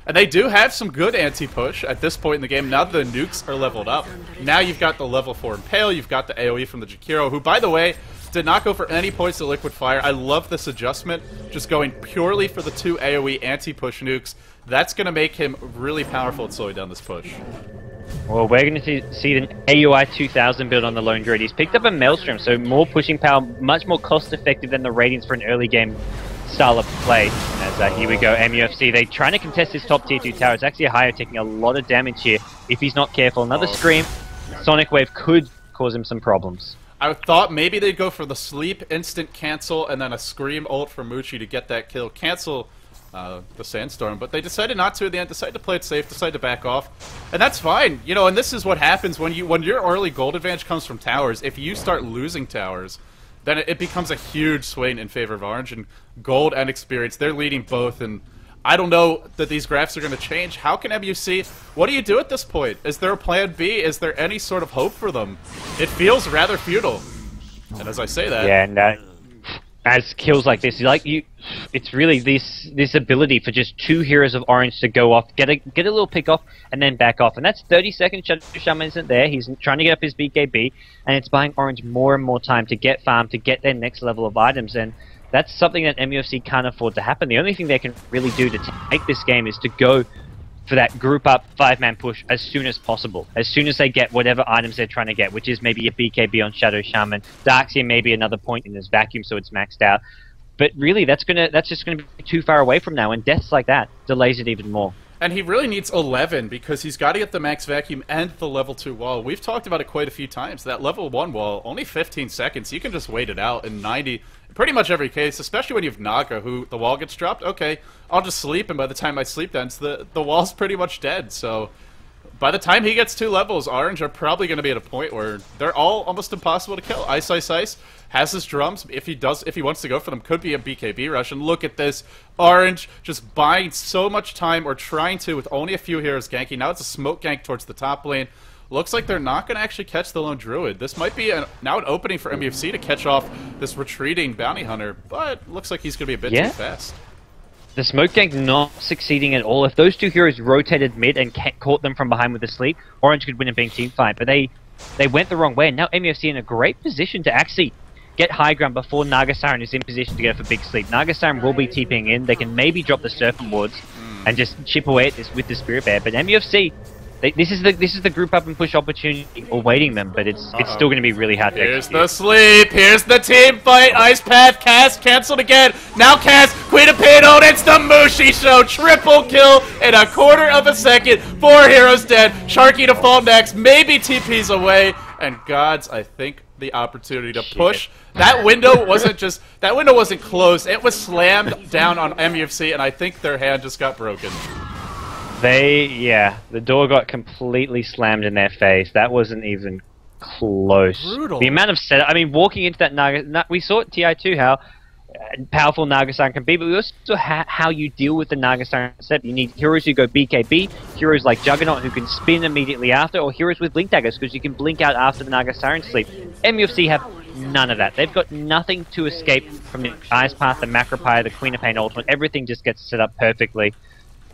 And they do have some good anti-push at this point in the game. Now the nukes are leveled up. Now you've got the level 4 Impale, you've got the AoE from the Jakiro, who, by the way, did not go for any points to Liquid Fire. I love this adjustment, just going purely for the 2 AoE anti-push nukes. That's going to make him really powerful at slowing down this push. Well, we're going to see an AUI 2000 build on the Lone Druid. He's picked up a Maelstrom, so more pushing power, much more cost-effective than the ratings for an early game style of play. As here we go, MUFC, they're trying to contest this top tier 2 tower. It's actually a higher, taking a lot of damage here if he's not careful. Another Scream, Sonic Wave could cause him some problems. I thought maybe they'd go for the sleep, instant cancel, and then a Scream ult for Muchi to get that kill. Cancel the Sandstorm, but they decided not to at the end, decided to play it safe, decided to back off. And that's fine. You know, and this is what happens when your early gold advantage comes from towers. If you start losing towers, then it becomes a huge swing in favor of Orange, and gold and experience, they're leading both, and I don't know that these graphs are going to change. How can MUC, what do you do at this point? Is there a plan B? Is there any sort of hope for them? It feels rather futile. And as I say that... Yeah, and as kills like this, it's really this ability for just 2 heroes of Orange to go off, get a little pick off, and then back off. And that's 30 seconds. Shadow Shaman isn't there. He's trying to get up his BKB, and it's buying Orange more and more time to get farm, to get their next level of items. And that's something that MUFC can't afford to happen. The only thing they can really do to take this game is to go for that group up 5-man push as soon as possible. As soon as they get whatever items they're trying to get, which is maybe a BKB on Shadow Shaman, Darkseer maybe another point in this vacuum so it's maxed out. But really, that's just gonna be too far away from now, and deaths like that delays it even more. And he really needs 11 because he's got to get the max vacuum and the level 2 wall. We've talked about it quite a few times. That level 1 wall, only 15 seconds. You can just wait it out in 90, pretty much every case, especially when you have Naga, who the wall gets dropped. Okay, I'll just sleep, and by the time my sleep ends, the wall's pretty much dead. So by the time he gets 2 levels, Orange are probably going to be at a point where they're all almost impossible to kill. Ice Ice Ice has his drums. If he wants to go for them, could be a BKB rush. And look at this. Orange just buying so much time, or trying to, with only a few heroes ganking. Now it's a smoke gank towards the top lane. Looks like they're not going to actually catch the Lone Druid. This might be now an opening for MUFC to catch off this retreating Bounty Hunter, but looks like he's going to be a bit too fast. The smoke gank not succeeding at all. If those 2 heroes rotated mid and caught them from behind with a sleep, Orange could win a big team fight. But they went the wrong way, and now MUFC in a great position to actually get high ground before Nagasaran is in position to go for big sleep. Nagasaran will be TPing in. They can maybe drop the Serpent Wards and just chip away at this with the Spirit Bear. But MUFC, this is the group up and push opportunity awaiting them, but it's still going to be really hard to Here's execute. the sleep, here's the team fight, Ice Path, cast, cancelled again, now cast, Queen of Pain, it's the Mushi Show, triple kill in a quarter of a second, 4 heroes dead, Sharky to fall next, maybe TP's away, and GoDz, I think, the opportunity to push. That window wasn't closed, it was slammed down on MUFC, and I think their hand just got broken. The door got completely slammed in their face. That wasn't even close. Brutal. The amount of setup, I mean, walking into that Naga, we saw at TI2 how powerful Nagasan can be, but we also saw how you deal with the Nagasan setup. You need heroes who go BKB, heroes like Juggernaut who can spin immediately after, or heroes with Blink Daggers because you can blink out after the Nagasaran sleep. MUFC have none of that. They've got nothing to escape from the Ice Path, the Macropire, the Queen of Pain ultimate. Everything just gets set up perfectly.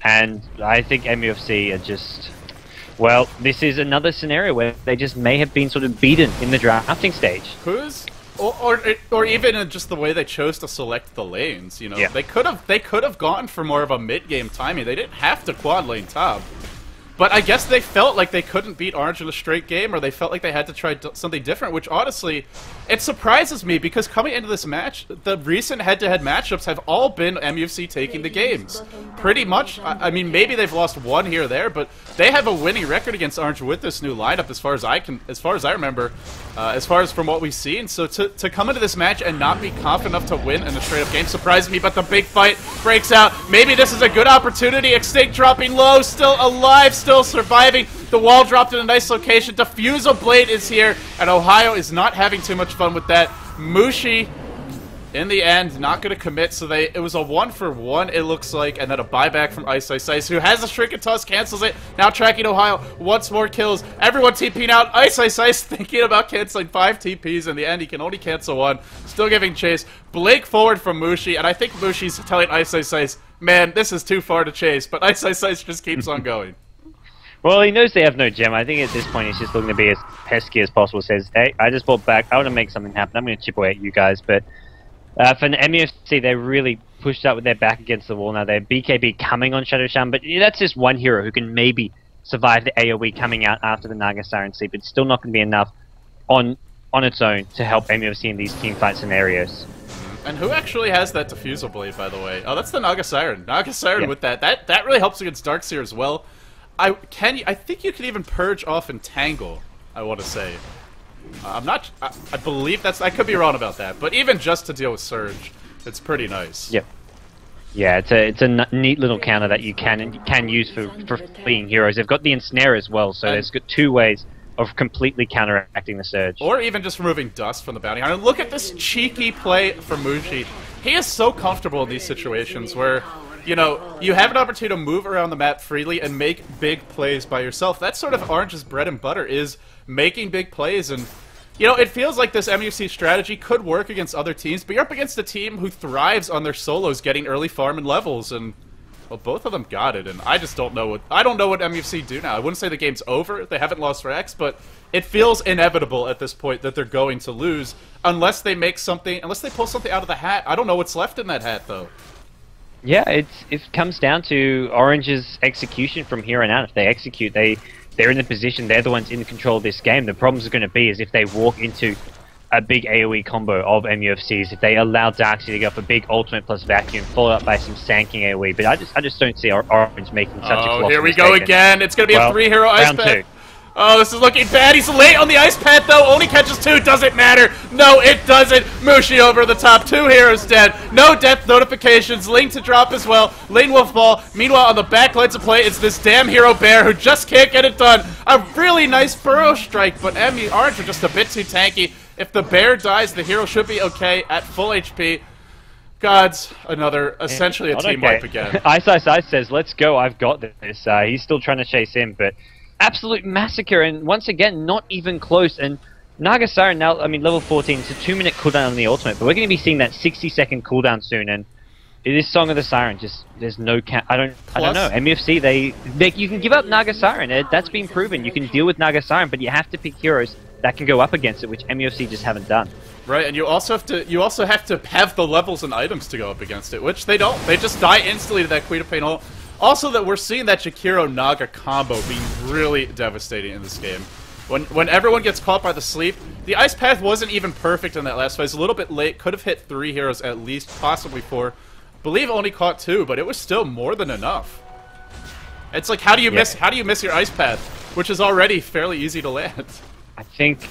And I think MUFC are just... Well, this is another scenario where they just may have been sort of beaten in the drafting stage. Or even in just the way they chose to select the lanes, you know. Yeah. They could have gone for more of a mid-game timing. They didn't have to quad lane top. But I guess they felt like they couldn't beat Orange in a straight game, or they felt like they had to try something different, which honestly, it surprises me, because coming into this match, the recent head-to-head matchups have all been MUFC taking the games. Pretty much. I mean, maybe they've lost one here or there, but they have a winning record against Orange with this new lineup, as far as I remember, as far as from what we've seen. So to come into this match and not be confident enough to win in a straight-up game surprised me, but the big fight breaks out. Maybe this is a good opportunity. Extinct dropping low, still alive, still surviving. The wall dropped in a nice location. Diffusal Blade is here, and Ohio is not having too much fun with that. Mushi, in the end, not going to commit, so it was a 1-for-1, it looks like, and then a buyback from Ice, who has a Shrink and Toss, cancels it. Now tracking Ohio, once more kills. Everyone TPing out. Ice thinking about canceling 5 TPs. In the end, he can only cancel 1. Still giving chase. Blake forward from Mushi, and I think Mushi's telling Ice, man, this is too far to chase, but Ice just keeps on going. Well, he knows they have no gem. I think at this point he's just looking to be as pesky as possible. Says, hey, I just bought back. I want to make something happen. I'm going to chip away at you guys. But for the MUFC, they really pushed up with their back against the wall now. They're BKB coming on Shadow Sham, but that's just one hero who can maybe survive the AoE coming out after the Naga Siren sleep. It's still not going to be enough on its own to help MUFC in these teamfight scenarios. And who actually has that Diffusal Blade, by the way? Oh, that's the Naga Siren. Naga Siren with that. That really helps against Darkseer as well. I think you can even purge off Entangle, I want to say. I'm not... I believe that's... I could be wrong about that, but even just to deal with Surge, it's pretty nice. Yep. Yeah, it's a neat little counter that you can use for fleeing heroes. They've got the Ensnare as well, so there's got 2 ways of completely counteracting the Surge. Or even just removing Dust from the Bounty Hunter. Look at this cheeky play from Mushi. He is so comfortable in these situations where... You know, you have an opportunity to move around the map freely and make big plays by yourself. That's sort of Orange's bread and butter, is making big plays. And, you know, it feels like this MUFC strategy could work against other teams, but you're up against a team who thrives on their solos getting early farm and levels. And, well, both of them got it, and I just don't know what... I don't know what MUFC do now. I wouldn't say the game's over. They haven't lost Rex, but it feels inevitable at this point that they're going to lose unless they make something... Unless they pull something out of the hat. I don't know what's left in that hat, though. Yeah, it comes down to Orange's execution from here on out. If they execute, they're in the position, they're the ones in control of this game. The problems are going to be is if they walk into a big AoE combo of MUFCs, if they allow Darkseer to go for big ultimate plus vacuum, followed up by some sanking AoE. But I just don't see Orange making such a colossal here we mistake. go again. It's going to be a 3-hero ice round pack. 2. Oh, this is looking bad. He's late on the ice pad, though. Only catches 2. Doesn't matter. No, it doesn't. Mushi over the top. 2 heroes dead. No death notifications. Ling to drop as well. Ling will fall. Meanwhile, on the back lines of play, it's this damn hero Bear who just can't get it done. A really nice burrow strike, but Orange are just a bit too tanky. If the Bear dies, the hero should be okay at full HP. GoDz, essentially a team wipe again. Ice says, let's go, I've got this. He's still trying to chase him, but absolute massacre, and once again, not even close. And Naga Siren now, I mean, level 14, it's a 2-minute cooldown on the ultimate, but we're going to be seeing that 60-second cooldown soon, and it is Song of the Siren, just, there's no I don't know. MUFC, you can give up Naga Siren, that's been proven. You can deal with Naga Siren, but you have to pick heroes that can go up against it, which MUFC just haven't done. Right, and you also have to have the levels and items to go up against it, which they don't. They just die instantly to that Queen of Pain ult. Also, that we're seeing that Jakiro-Naga combo being really devastating in this game. When everyone gets caught by the sleep, the ice path wasn't even perfect in that last fight. It was a little bit late. Could have hit 3 heroes at least, possibly 4. Believe only caught 2, but it was still more than enough. It's like, how do you miss your ice path, which is already fairly easy to land?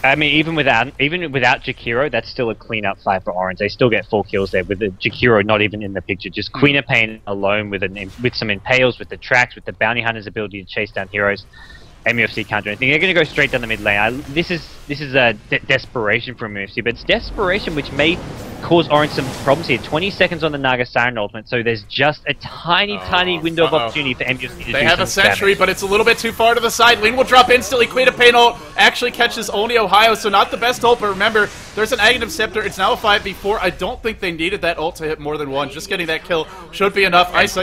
I mean, even without Jakiro, that's still a clean-up fight for Orange. They still get 4 kills there with the Jakiro not even in the picture. Just Queen of Pain alone with some impales, with the tracks, with the Bounty Hunter's ability to chase down heroes. MUFC can't do anything. They're going to go straight down the mid lane. This is a desperation from MUFC, but it's desperation which may cause Orange some problems here. 20 seconds on the Naga Siren ultimate, so there's just a tiny window of opportunity for MUFC to do They have a sentry, damage. but it's a little bit too far to the side. Lane will drop instantly. Queen of Pain ult actually catches only Ohio, so not the best ult, but remember, there's an Aghanim Scepter. It's now a 5v4. I don't think they needed that ult to hit more than 1. Just getting that kill should be enough. Ice.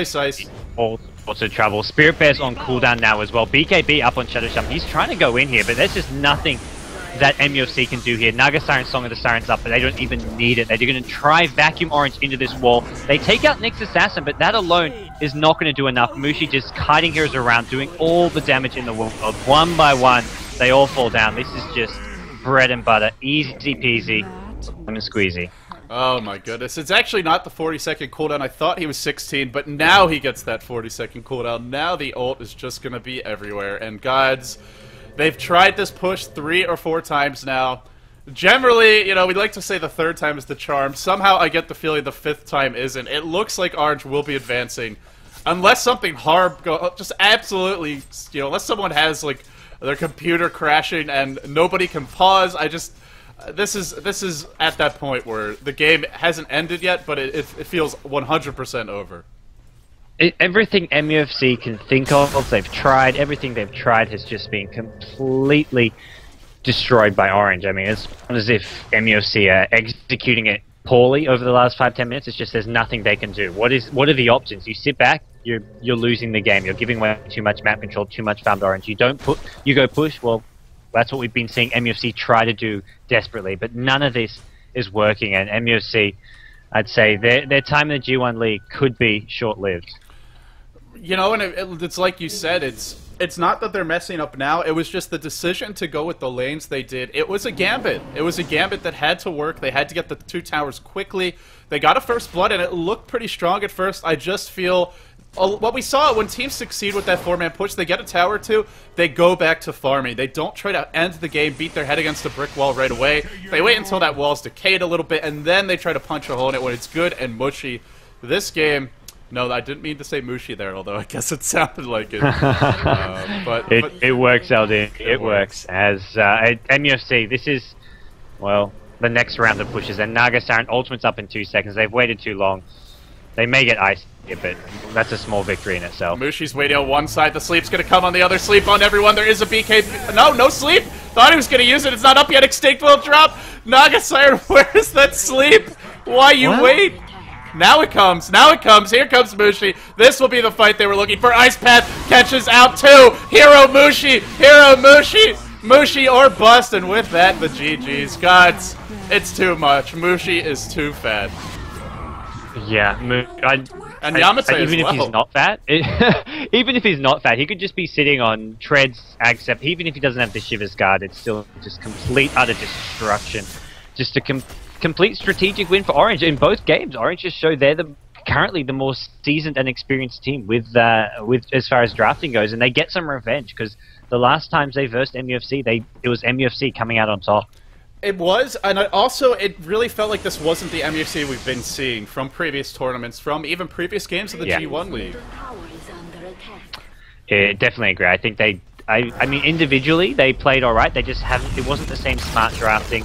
Ult. sorts of trouble. Spirit Bear's on cooldown now as well. BKB up on Shadow Sham. He's trying to go in here, but there's just nothing that MUFC can do here. Naga Siren, Song of the Siren's up, but they don't even need it. They're going to try Vacuum Orange into this wall. They take out Nyx Assassin, but that alone is not going to do enough. Mushi just kiting heroes around, doing all the damage in the world. One by one, they all fall down. This is just bread and butter. Easy peasy, lemon squeezy. Oh my goodness. It's actually not the 40-second cooldown. I thought he was 16, but now he gets that 40-second cooldown. Now the ult is just going to be everywhere. And GoDz, they've tried this push 3 or 4 times now. Generally, you know, we'd like to say the 3rd time is the charm. Somehow I get the feeling the 5th time isn't. It looks like Orange will be advancing. Unless something hard just absolutely, you know, unless someone has, like, their computer crashing and nobody can pause, this is at that point where the game hasn't ended yet, but it feels 100% over. Everything MUFC can think of, they've tried. Everything they've tried has just been completely destroyed by Orange. I mean, it's not as if MUFC are executing it poorly over the last 5-10 minutes. It's just there's nothing they can do. What are the options? You sit back, you're losing the game. You're giving away too much map control, too much farm to Orange. You go push. Well, that's what we've been seeing MUFC try to do desperately, but none of this is working. And MUFC, I'd say their time in the G1 League could be short-lived. You know, and it's like you said, it's not that they're messing up now. It was just the decision to go with the lanes they did. It was a gambit. It was a gambit that had to work. They had to get the 2 towers quickly. They got a first blood, and it looked pretty strong at first. I just feel what we saw when teams succeed with that 4-man push, they get a tower or 2, they go back to farming. They don't try to end the game, beat their head against a brick wall right away. They wait until that wall's decayed a little bit, and then they try to punch a hole in it when it's good and mushy. This game, no, I didn't mean to say mushy there, although I guess it sounded like it. But it works, LD. It works. As MUFC, this is, well, the next round of pushes, and Naga Siren ultimate's up in 2 seconds. They've waited too long. They may get iced here, but that's a small victory in itself. Mushi's waiting on one side. The sleep's going to come on the other. Sleep on everyone. There is a BK. No sleep. Thought he was going to use it. It's not up yet. Extinct will drop. Naga Siren, where is that sleep? Why you wait? Now it comes. Now it comes. Here comes Mushi. This will be the fight they were looking for. Ice Path catches out 2. Hero Mushi. Hero Mushi. Mushi or bust. And with that, the GG's. GoDz, it's too much. Mushi is too fat. Yeah, and Yamate even if he's not fat, even if he's not fat, he could just be sitting on treads, except even if he doesn't have the Shiver's Guard, it's still just complete utter destruction. Just a complete strategic win for Orange in both games. Orange just showed they're currently the more seasoned and experienced team with as far as drafting goes, and they get some revenge because the last times they versed MUFC, it was MUFC coming out on top. It was, and it really felt like this wasn't the MUFC we've been seeing from previous tournaments, from even previous games of the G1 League. Yeah, definitely agree. I think I mean, individually, they played alright, they just haven't, it wasn't the same smart drafting.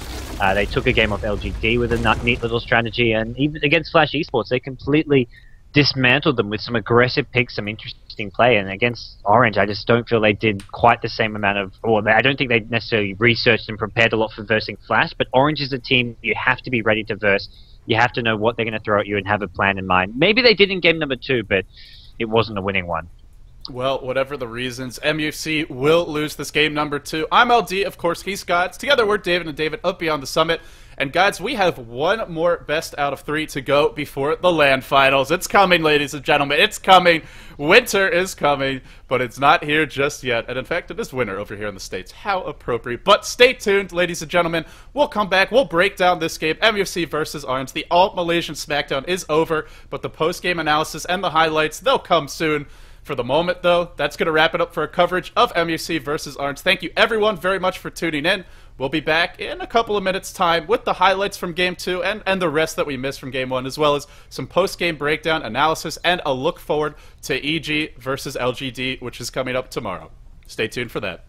They took a game off LGD with a neat little strategy, and even against Flash Esports, they completely dismantled them with some aggressive picks, some interesting play, and against Orange, I just don't feel they did quite the same amount of, or I don't think they necessarily researched and prepared a lot for versing Flash, but Orange is a team you have to be ready to verse. You have to know what they're going to throw at you and have a plan in mind. Maybe they did in game number 2, but it wasn't a winning one. Well, whatever the reasons, MUFC will lose this game number 2. I'm LD, of course, he's GoDz. Together we're David and David up beyond the summit. And GoDz, we have one more best out of 3 to go before the LAN finals. It's coming, ladies and gentlemen. It's coming. Winter is coming, but it's not here just yet. And in fact, it is winter over here in the States. How appropriate. But stay tuned, ladies and gentlemen. We'll come back. We'll break down this game. MUFC versus Orange. The Alt-Malaysian Smackdown is over, but the post-game analysis and the highlights, they'll come soon. For the moment, though, that's going to wrap it up for our coverage of MUFC versus Orange. Thank you, everyone, very much for tuning in. We'll be back in a couple of minutes' time with the highlights from Game 2 and the rest that we missed from Game 1, as well as some post-game breakdown, analysis, and a look forward to EG versus LGD, which is coming up tomorrow. Stay tuned for that.